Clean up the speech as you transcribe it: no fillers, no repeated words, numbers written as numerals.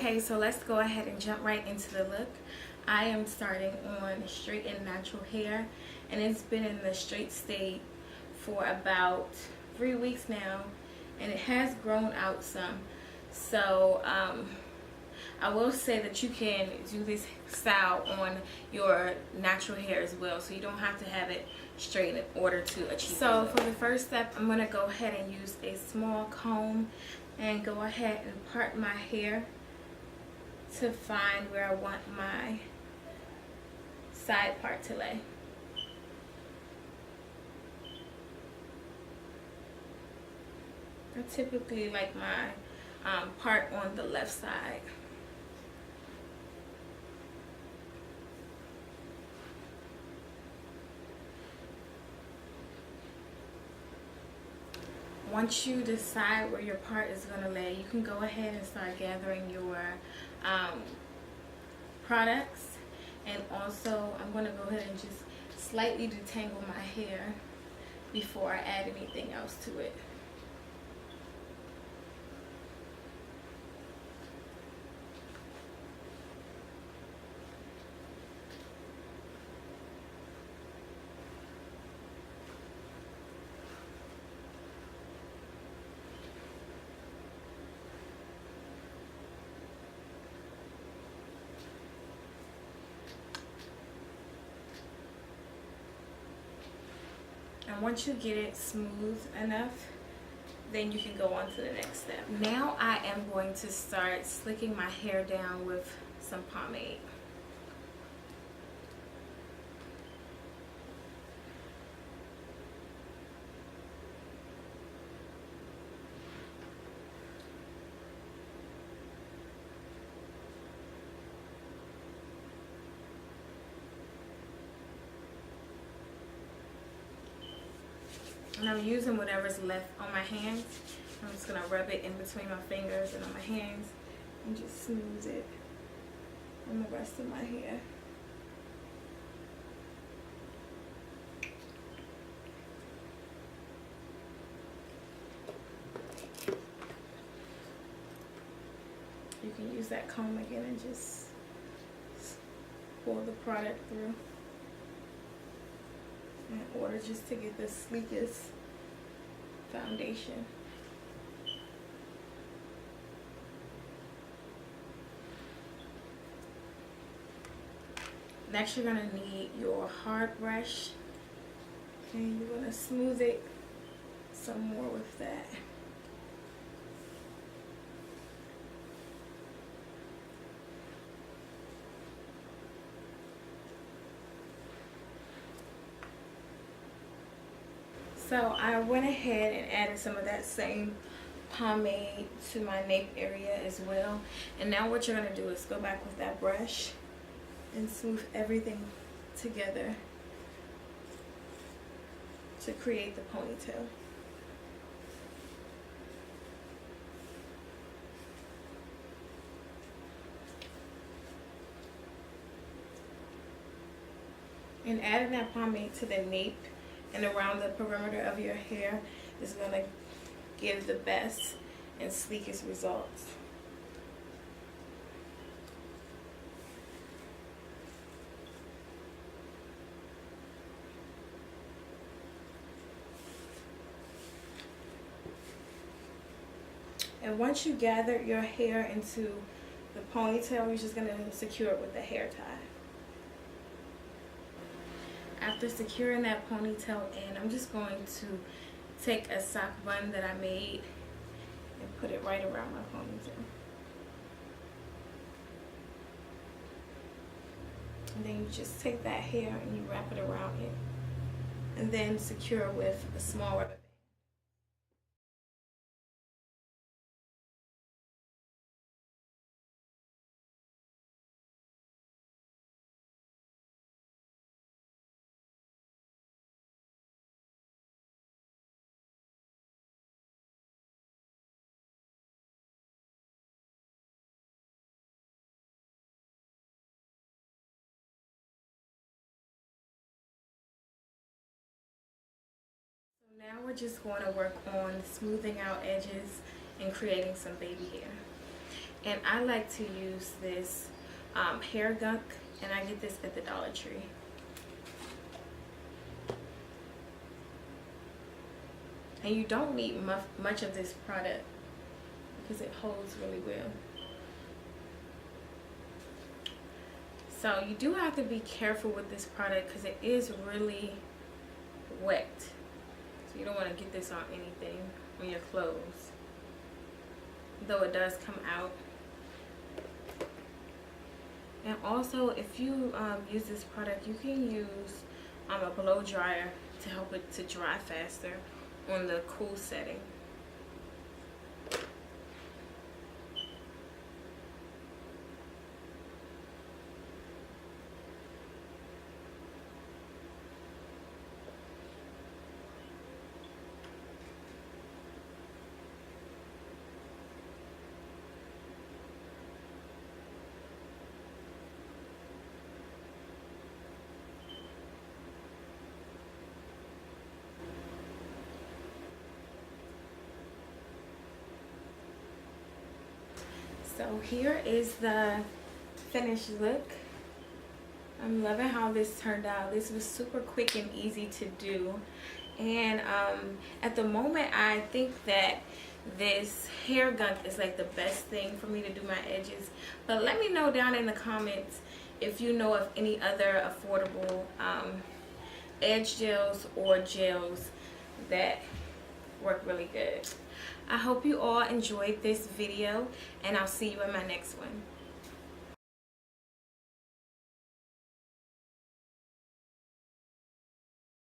Okay, so let's go ahead and jump right into the look. I am starting on straight and natural hair, and it's been in the straight state for about 3 weeks now, and it has grown out some. So I will say that you can do this style on your natural hair as well, so you don't have to have it straight in order to achieve. So for the first step, I'm going to go ahead and use a small comb and go ahead and part my hair to find where I want my side part to lay. I typically like my part on the left side. Once you decide where your part is going to lay, you can go ahead and start gathering your products. And also, I'm going to go ahead and just slightly detangle my hair before I add anything else to it. And once you get it smooth enough, then you can go on to the next step. Now I am going to start slicking my hair down with some pomade. And I'm using whatever's left on my hands. I'm just going to rub it in between my fingers and on my hands and just smooth it on the rest of my hair. You can use that comb again and just pull the product through in order just to get the sleekest foundation. Next, you're going to need your hard brush, and you're going to smooth it some more with that. So I went ahead and added some of that same pomade to my nape area as well. And now what you're going to do is go back with that brush and smooth everything together to create the ponytail. And adding that pomade to the nape and around the perimeter of your hair is going to give the best and sleekest results. And once you gather your hair into the ponytail, you're just going to secure it with a hair tie. After securing that ponytail in, I'm just going to take a sock bun that I made and put it right around my ponytail. And then you just take that hair and you wrap it around it, and then secure with a small rubber band. Now we're just going to work on smoothing out edges and creating some baby hair. And I like to use this Hair Gunk, and I get this at the Dollar Tree. And you don't need much of this product because it holds really well. So you do have to be careful with this product because it is really wet. So you don't want to get this on anything, on your clothes. Though it does come out. And also, if you use this product, you can use a blow dryer to help it to dry faster on the cool setting. So here is the finished look. I'm loving how this turned out. This was super quick and easy to do. And at the moment, I think that this Hair Gunk is like the best thing for me to do my edges. But let me know down in the comments if you know of any other affordable edge gels or gels that work really good. I hope you all enjoyed this video, and I'll see you in my next one.